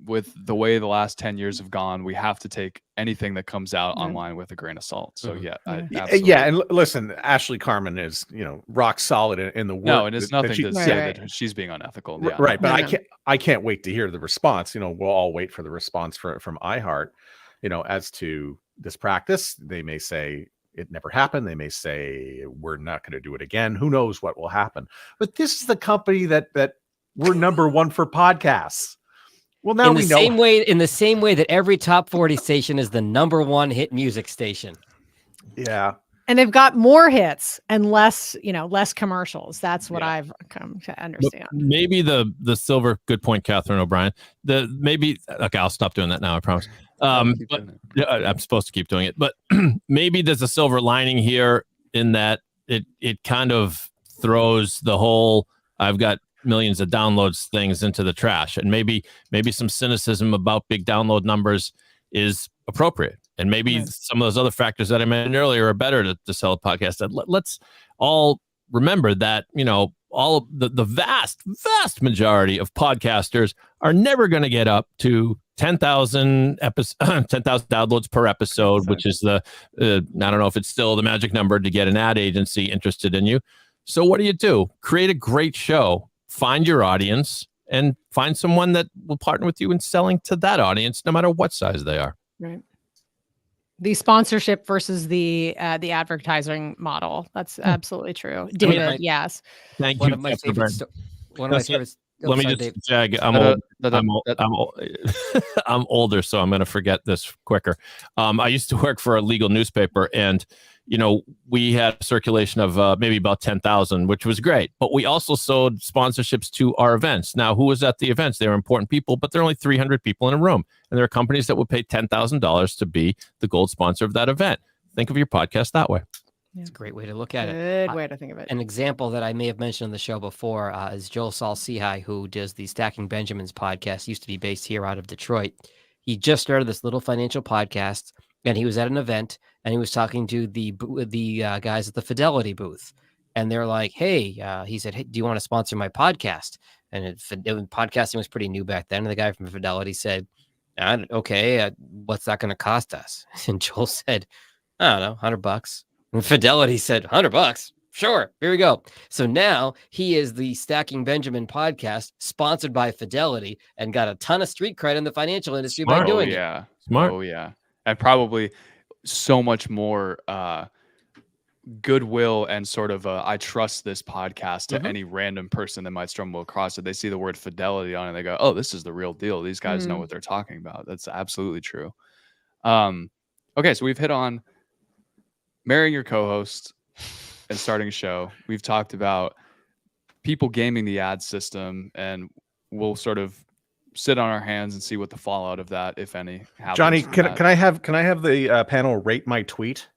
with the way the last 10 years have gone, we have to take anything that comes out online with a grain of salt. So absolutely. And listen, Ashley Carmen is rock solid in the work. No, and it's nothing to say that she's being unethical. Yeah. Right, but I can't wait to hear the response. We'll all wait for the response from iHeart. As to this practice, they may say it never happened. They may say we're not going to do it again. Who knows what will happen? But this is the company that we're number one for podcasts. Well, now we know. In the same way that every top 40 station is the number one hit music station. Yeah. And they've got more hits and less commercials. That's what I've come to understand. But maybe the silver, good point, Catherine O'Brien. Okay, I'll stop doing that now, I promise. Keep But doing it. yeah, I'm supposed to keep doing it. But maybe there's a silver lining here in that it kind of throws the whole I've got millions of downloads things into the trash, and maybe some cynicism about big download numbers is appropriate, and maybe some of those other factors that I mentioned earlier are better to sell a podcast. Let's all remember that all of the vast majority of podcasters are never going to get up to 10,000 downloads per episode, which is the I don't know if it's still the magic number to get an ad agency interested in you. So what do? Create a great show, find your audience, and find someone that will partner with you in selling to that audience, no matter what size they are. Right. The sponsorship versus the advertising model. That's absolutely true. David, yes. Thank One you. of my favorite. One of my favorites. Let me just, Jag, I'm older, so I'm going to forget this quicker. I used to work for a legal newspaper, and we had a circulation of maybe about 10,000, which was great. But we also sold sponsorships to our events. Now, who was at the events? They were important people, but there are only 300 people in a room. And there are companies that would pay $10,000 to be the gold sponsor of that event. Think of your podcast that way. It's a great way to look at it. Good way to think of it. An example that I may have mentioned on the show before is Joel Saul-Sehy, who does the Stacking Benjamins podcast, used to be based here out of Detroit. He just started this little financial podcast, and he was at an event, and he was talking to the guys at the Fidelity booth. And they're like, hey, he said, hey, do you want to sponsor my podcast? And podcasting was pretty new back then. And the guy from Fidelity said, okay, what's that going to cost us? And Joel said, I don't know, $100. And Fidelity said, $100? Sure, here we go. So now he is the Stacking Benjamin podcast, sponsored by Fidelity, and got a ton of street cred in the financial industry by doing it. Smart. Oh, yeah. And probably so much more goodwill and sort of I trust this podcast to any random person that might stumble across it. They see the word Fidelity on it. They go, oh, this is the real deal. These guys know what they're talking about. That's absolutely true. Okay, so we've hit on marrying your co-host and starting a show. We've talked about people gaming the ad system, and we'll sort of sit on our hands and see what the fallout of that, if any, happens. Johnny, can I have the panel rate my tweet?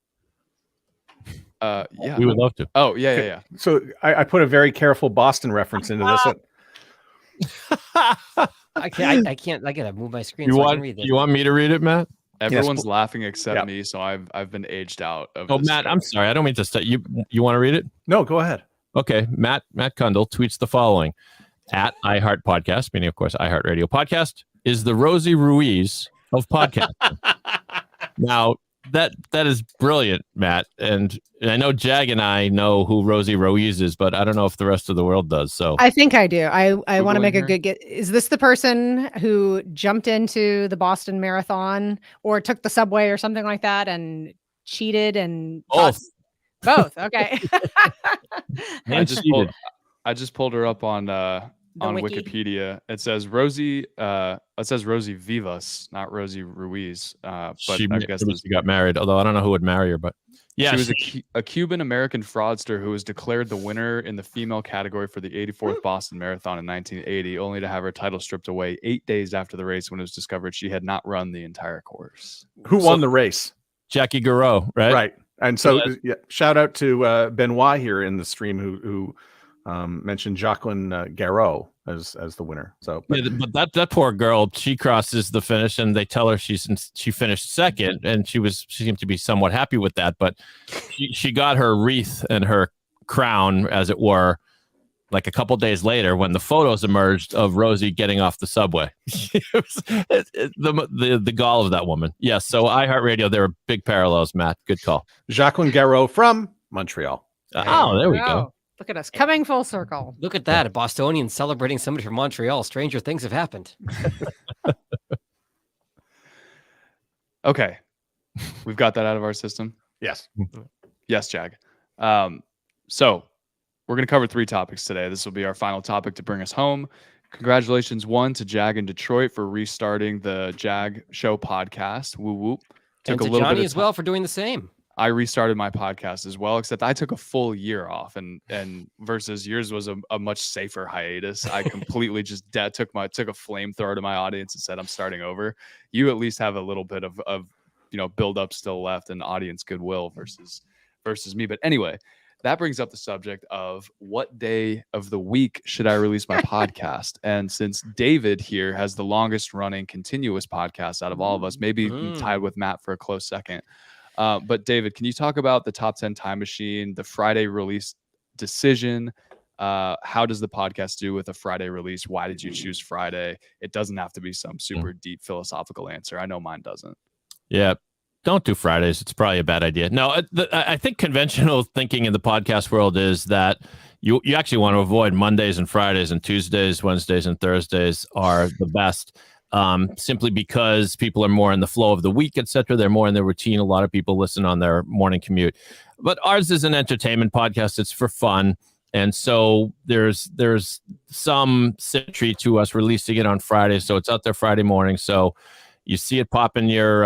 Yeah, we would love to. Oh, yeah. So I put a very careful Boston reference into this. I can't. I gotta move my screen. You I can read this. You want me to read it, Matt? Everyone's laughing except me, so I've been aged out of. Oh, this Matt, show. I'm sorry. I don't mean to start. You want to read it? No, go ahead. Okay. Matt Kundle tweets the following: at iHeart Podcast, meaning of course iHeart Radio Podcast, is the Rosie Ruiz of podcast. Now that is brilliant, Matt, and I know Jag and I know who Rosie Ruiz is, but I don't know if the rest of the world does. So I think I do. I want to make a her. good get. Is this the person who jumped into the Boston Marathon or took the subway or something like that and cheated and both? Both. Okay. I just pulled her up on wiki. Wikipedia. It says Rosie. It says Rosie Vivas, not Rosie Ruiz. But she I guess she got married, although I don't know who would marry her. But yeah, she was a Cuban American fraudster who was declared the winner in the female category for the 84th Boston Marathon in 1980, only to have her title stripped away 8 days after the race when it was discovered she had not run the entire course. Who won the race? Jackie Garreau, right? Right. And so shout out to Benoit here in the stream who mentioned Jacqueline Garreau as the winner. So, but that poor girl, she crosses the finish, and they tell her she finished second, and she seemed to be somewhat happy with that. But she got her wreath and her crown, as it were, like a couple days later when the photos emerged of Rosie getting off the subway. The gall of that woman. Yes. So iHeartRadio, there are big parallels, Matt. Good call. Jacqueline Garreau from Montreal. Oh, there we go. Look at us coming full circle. Look at that. A Bostonian celebrating somebody from Montreal. Stranger things have happened. Okay. We've got that out of our system. Yes. Yes, Jag. So we're going to cover 3 topics today. This will be our final topic to bring us home. Congratulations, one, to Jag in Detroit for restarting the Jag Show podcast. Woo whoop. And to Johnny as well for doing the same. I restarted my podcast as well, except I took a full year off, and versus yours was a much safer hiatus. I completely just took a flamethrower to my audience and said I'm starting over. You at least have a little bit of build up still left and audience goodwill versus me. But anyway, that brings up the subject of what day of the week should I release my podcast? And since David here has the longest running continuous podcast out of all of us, maybe tied with Matt for a close second. But David, can you talk about the top 10 time machine, the Friday release decision? How does the podcast do with a Friday release? Why did you choose Friday? It doesn't have to be some super deep philosophical answer. I know mine doesn't. Yeah. Don't do Fridays. It's probably a bad idea. No, I think conventional thinking in the podcast world is that you actually want to avoid Mondays and Fridays, and Tuesdays, Wednesdays, and Thursdays are the best, simply because people are more in the flow of the week, etc. They're more in their routine. A lot of people listen on their morning commute. But ours is an entertainment podcast. It's for fun. And so there's some symmetry to us releasing it on Friday. So it's out there Friday morning. So you see it pop in your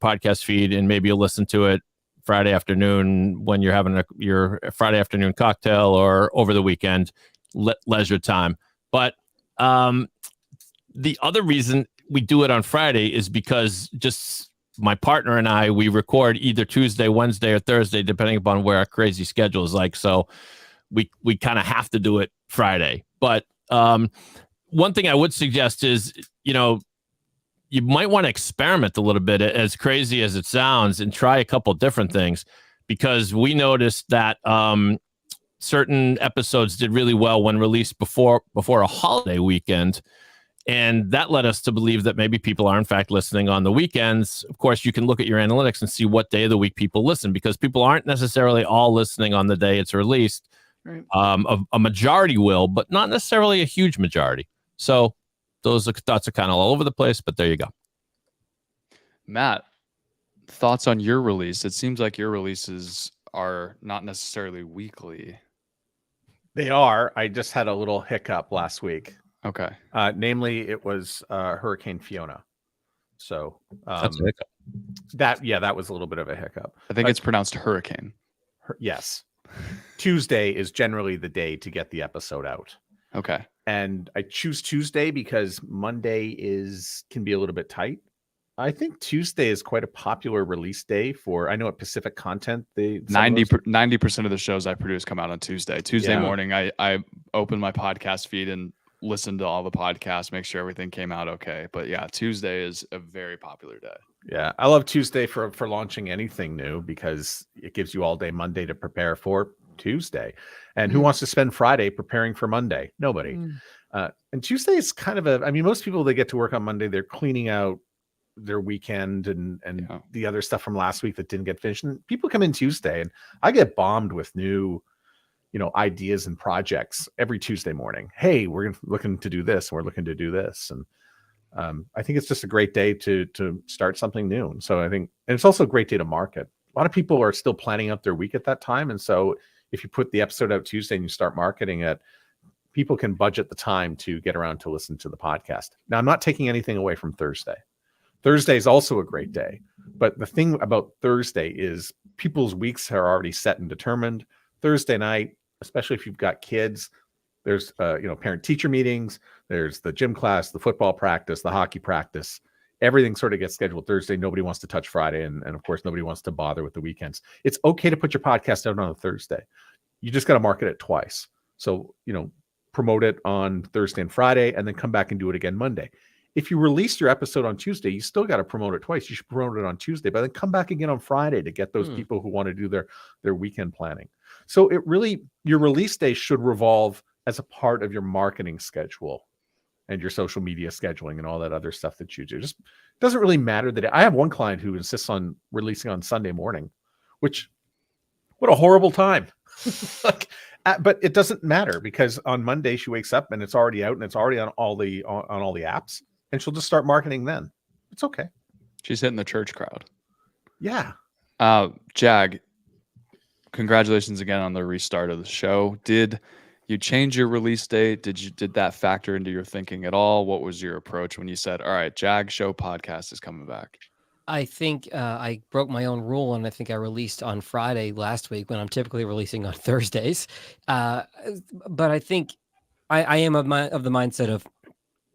podcast feed, and maybe you'll listen to it Friday afternoon when you're having your Friday afternoon cocktail or over the weekend, leisure time. But the other reason we do it on Friday is because just my partner and I, we record either Tuesday, Wednesday, or Thursday, depending upon where our crazy schedule is like. So we kind of have to do it Friday. But one thing I would suggest is, you might want to experiment a little bit, as crazy as it sounds, and try a couple different things, because we noticed that certain episodes did really well when released before a holiday weekend. And that led us to believe that maybe people are in fact listening on the weekends. Of course, you can look at your analytics and see what day of the week people listen, because people aren't necessarily all listening on the day it's released. Right. A majority will, but not necessarily a huge majority. So those thoughts are kind of all over the place, but there you go. Matt, thoughts on your release? It seems like your releases are not necessarily weekly. They are. I just had a little hiccup last week. Okay. Namely, it was Hurricane Fiona. So That's a hiccup. That was a little bit of a hiccup. I think it's pronounced hurricane. Yes. Tuesday is generally the day to get the episode out. Okay. And I choose Tuesday because Monday can be a little bit tight. I think Tuesday is quite a popular release day for, I know at Pacific Content, 90% of the shows I produce come out on Tuesday. Tuesday Yeah. morning, I open my podcast feed and listen to all the podcasts, make sure everything came out okay. But yeah, Tuesday is a very popular day. Yeah, I love Tuesday for launching anything new, because it gives you all day Monday to prepare for Tuesday. And who wants to spend Friday preparing for Monday? Nobody. And Tuesday is kind of most people, they get to work on Monday, they're cleaning out their weekend and the other stuff from last week that didn't get finished. And people come in Tuesday, and I get bombed with new, ideas and projects every Tuesday morning. Hey, we're looking to do this. And we're looking to do this. And I think it's just a great day to start something new. And so and it's also a great day to market. A lot of people are still planning out their week at that time. And so if you put the episode out Tuesday and you start marketing it, people can budget the time to get around to listen to the podcast. Now, I'm not taking anything away from Thursday. Thursday is also a great day. But the thing about Thursday is people's weeks are already set and determined. Thursday night, especially if you've got kids, there's parent-teacher meetings, there's the gym class, the football practice, the hockey practice. Everything sort of gets scheduled Thursday. Nobody wants to touch Friday. And of course, nobody wants to bother with the weekends. It's okay to put your podcast out on a Thursday. You just got to market it twice. So, promote it on Thursday and Friday, and then come back and do it again Monday. If you release your episode on Tuesday, you still got to promote it twice. You should promote it on Tuesday, but then come back again on Friday to get those people who want to do their weekend planning. So your release day should revolve as a part of your marketing schedule and your social media scheduling and all that other stuff that you do. Just doesn't really matter that I have one client who insists on releasing on Sunday morning, which, what a horrible time. But it doesn't matter, because on Monday she wakes up and it's already out and it's already on all the apps, and she'll just start marketing then. It's okay. She's hitting the church crowd. Yeah. Jag, congratulations again on the restart of the show. Did you change your release date? Did that factor into your thinking at all? What was your approach when you said, all right, Jag Show podcast is coming back? I think I broke my own rule, and I think I released on Friday last week when I'm typically releasing on Thursdays. Uh, but I think I am of the mindset of,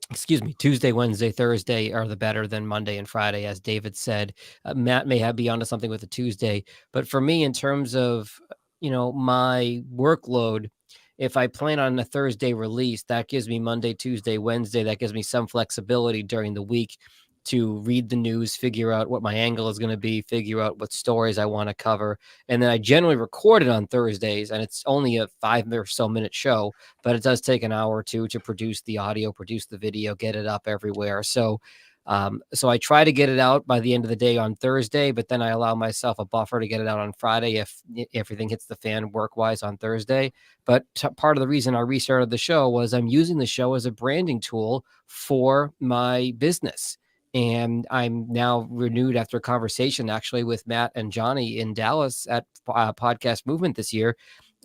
excuse me, Tuesday, Wednesday, Thursday are the better than Monday and Friday, as David said. Matt may be onto something with the Tuesday, but for me, in terms of my workload, if I plan on a Thursday release, that gives me Monday, Tuesday, Wednesday. That gives me some flexibility during the week to read the news, figure out what my angle is going to be, figure out what stories I want to cover. And then I generally record it on Thursdays, and it's only a 5 or so minute show, but it does take an hour or two to produce the audio, produce the video, get it up everywhere. So I try to get it out by the end of the day on Thursday, but then I allow myself a buffer to get it out on Friday if everything hits the fan work-wise on Thursday. But part of the reason I restarted the show was I'm using the show as a branding tool for my business. And I'm now renewed after a conversation actually with Matt and Johnny in Dallas at Podcast Movement this year.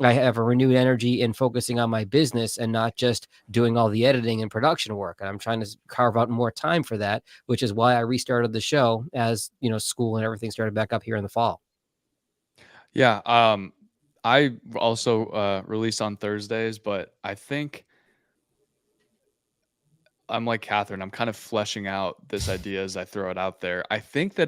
I have a renewed energy in focusing on my business and not just doing all the editing and production work. And I'm trying to carve out more time for that, which is why I restarted the show as, school and everything started back up here in the fall. Yeah. I also release on Thursdays, but I think I'm like Catherine. I'm kind of fleshing out this idea as I throw it out there. I think that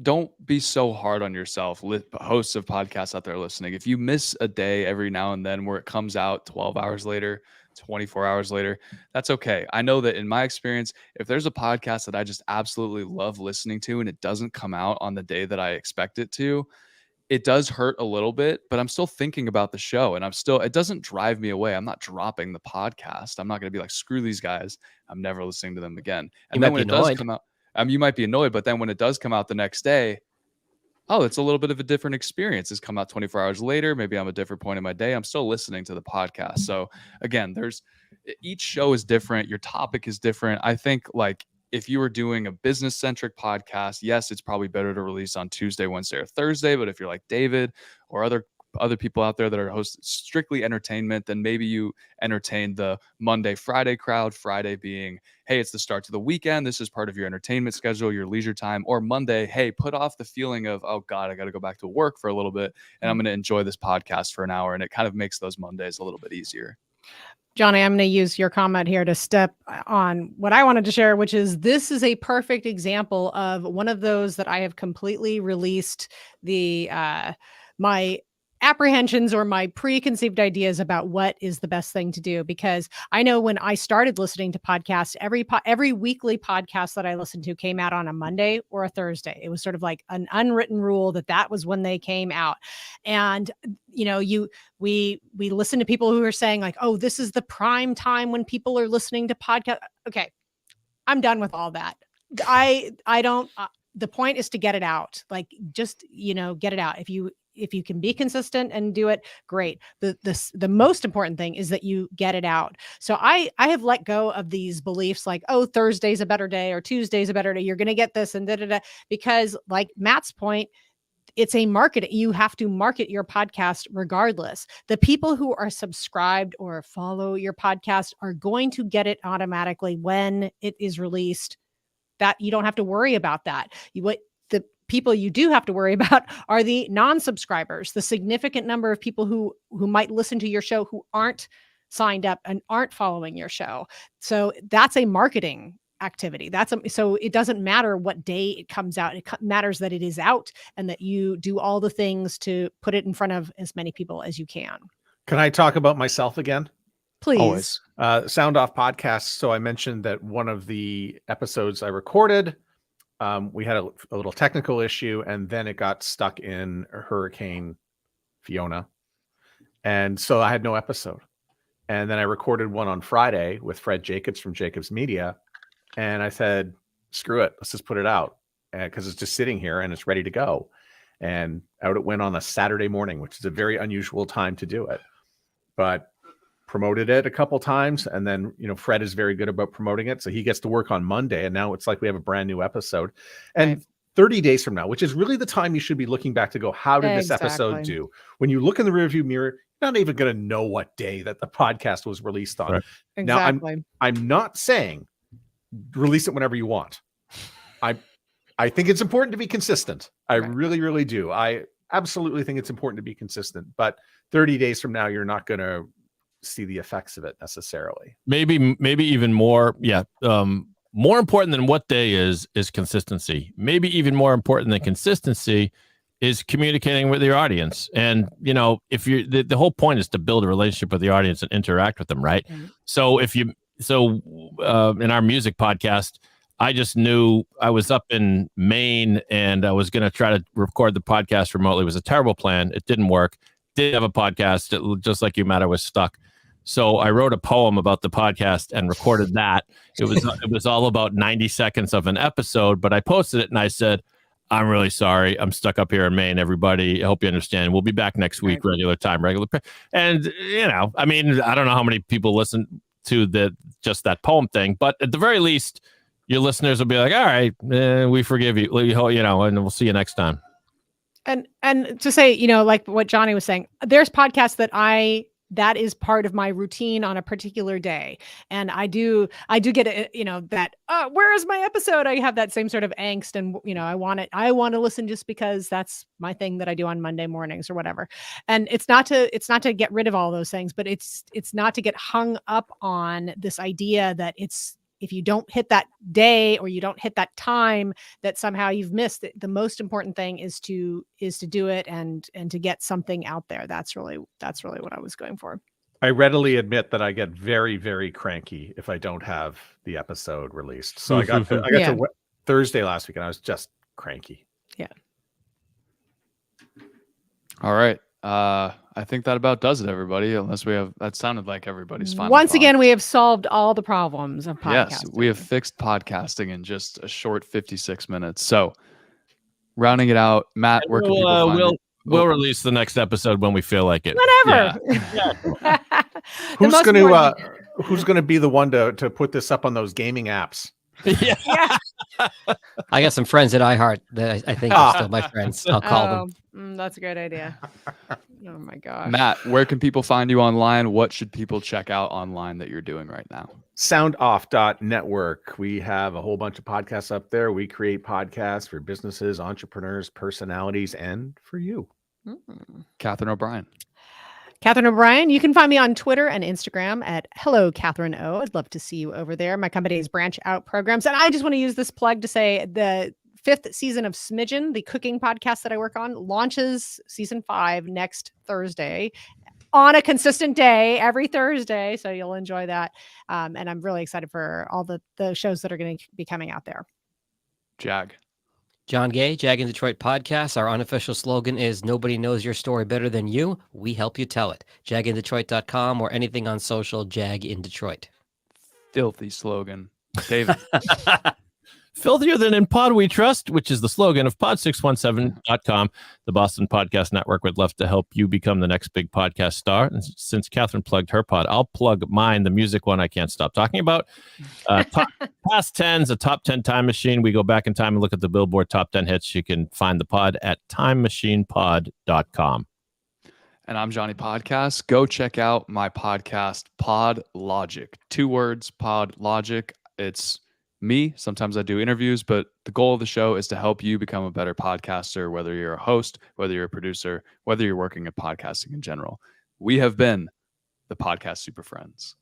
don't be so hard on yourself, hosts of podcasts out there listening. If you miss a day every now and then where it comes out 12 hours later, 24 hours later, that's okay. I know that in my experience, if there's a podcast that I just absolutely love listening to and it doesn't come out on the day that I expect it to, it does hurt a little bit, but I'm still thinking about the show and it doesn't drive me away. I'm not dropping the podcast. I'm not going to be like, screw these guys. I'm never listening to them again. And then when it does come out, you might be annoyed, but then when it does come out the next day, oh, it's a little bit of a different experience. It's come out 24 hours later. Maybe I'm a different point in my day. I'm still listening to the podcast. So again, each show is different. Your topic is different. I think like, if you were doing a business centric podcast, yes, it's probably better to release on Tuesday, Wednesday, or Thursday. But if you're like David or other people out there that are hosts strictly entertainment, then maybe you entertain the Monday, Friday crowd. Friday being, hey, it's the start to the weekend. This is part of your entertainment schedule, your leisure time. Or Monday, hey, put off the feeling of, oh God, I got to go back to work for a little bit and I'm going to enjoy this podcast for an hour. And it kind of makes those Mondays a little bit easier. Johnny, I'm going to use your comment here to step on what I wanted to share, which is this is a perfect example of one of those that I have completely released my apprehensions or my preconceived ideas about what is the best thing to do. Because I know when I started listening to podcasts, every weekly podcast that I listened to came out on a Monday or a Thursday. It was sort of like an unwritten rule that was when they came out. And we listen to people who are saying like, oh, this is the prime time when people are listening to podcasts. Okay, I'm done with all that. I don't. The point is to get it out. Like, just get it out. If you can be consistent and do it, great. The most important thing is that you get it out. So I have let go of these beliefs like, oh, Thursday's a better day or Tuesday's a better day. You're going to get this and da-da-da. Because like Matt's point, it's a market. You have to market your podcast regardless. The people who are subscribed or follow your podcast are going to get it automatically when it is released. That you don't have to worry about that. The people you do have to worry about are the non-subscribers, the significant number of people who might listen to your show who aren't signed up and aren't following your show. So that's a marketing activity. So it doesn't matter what day it comes out. It matters that it is out and that you do all the things to put it in front of as many people as you can. Can I talk about myself again? Please. Sound Off podcast. So I mentioned that one of the episodes I recorded, we had a little technical issue, and then it got stuck in Hurricane Fiona. And so I had no episode. And then I recorded one on Friday with Fred Jacobs from Jacobs Media. And I said, screw it. Let's just put it out because it's just sitting here and it's ready to go. And out it went on a Saturday morning, which is a very unusual time to do it. But promoted it a couple times, and then Fred is very good about promoting it, so he gets to work on Monday, and now it's like we have a brand new episode. And right. 30 days from now, which is really the time you should be looking back to go, how did this episode do? When you look in the rearview mirror, you're not even going to know what day that the podcast was released on. Right. Exactly. Now I'm not saying release it whenever you want. I think it's important to be consistent. I Right. really, really do. I absolutely think it's important to be consistent. But 30 days from now, you're not going to see the effects of it necessarily. Maybe even more. Yeah. More important than what day is consistency. Maybe even more important than consistency is communicating with your audience. And, you know, if you're the whole point is to build a relationship with the audience and interact with them, right? Mm-hmm. So in our music podcast, I just knew I was up in Maine and I was going to try to record the podcast remotely. It was a terrible plan. It didn't work. Did have a podcast, just like you, Matt, I was stuck. So I wrote a poem about the podcast and recorded that. It was all about 90 seconds of an episode, but I posted it and I said, I'm really sorry. I'm stuck up here in Maine, everybody. I hope you understand. We'll be back next week, regular time, And, you know, I mean, I don't know how many people listen to just that poem thing, but at the very least, your listeners will be like, all right, we forgive you, you know, and we'll see you next time. And to say, you know, like what Johnny was saying, there's podcasts that is part of my routine on a particular day. And I do get it, you know, that, where is my episode? I have that same sort of angst and, you know, I want to listen just because that's my thing that I do on Monday mornings or whatever. And it's not to get rid of all those things, but it's not to get hung up on this idea that if you don't hit that day or you don't hit that time, that somehow you've missed it. The most important thing is to do it and to get something out there. That's really what I was going for. I readily admit that I get very, very cranky if I don't have the episode released. So I got to Thursday last week and I was just cranky. Yeah. All right. I think that about does it, everybody. Unless that sounded like everybody's final. Once again, we have solved all the problems of podcasting. Yes, we have fixed podcasting in just a short 56 minutes. So, rounding it out, Matt, where can people find you? We'll release the next episode when we feel like it. Whatever. Yeah. Who's gonna be the one to put this up on those gaming apps? Yeah. I got some friends at iHeart that I think are still my friends. I'll call them. That's a great idea. Oh my gosh. Matt, where can people find you online? What should people check out online that you're doing right now? Soundoff.network. We have a whole bunch of podcasts up there. We create podcasts for businesses, entrepreneurs, personalities, and for you. Catherine O'Brien. Catherine O'Brien. You can find me on Twitter and Instagram at Hello Catherine O. I'd love to see you over there. My company is Branch Out Programs. And I just want to use this plug to say the 5th season of Smidgen, the cooking podcast that I work on, launches season 5 next Thursday on a consistent day every Thursday. So you'll enjoy that. And I'm really excited for all the shows that are going to be coming out there. Jag. John Gay, Jag in Detroit podcast. Our unofficial slogan is nobody knows your story better than you. We help you tell it. JagInDetroit.com or anything on social, Jag in Detroit. Filthy slogan. David. Filthier than in Pod We Trust, which is the slogan of pod617.com. The Boston Podcast Network would love to help you become the next big podcast star. And since Catherine plugged her pod, I'll plug mine, the music one I can't stop talking about. Past 10's a top 10 time machine. We go back in time and look at the Billboard top 10 hits. You can find the pod at timemachinepod.com. And I'm Johnny Podcast. Go check out my podcast, Pod Logic. 2 words, Pod Logic. It's me. Sometimes I do interviews, but the goal of the show is to help you become a better podcaster, whether you're a host, whether you're a producer, whether you're working at podcasting in general. We have been the Podcast Super Friends.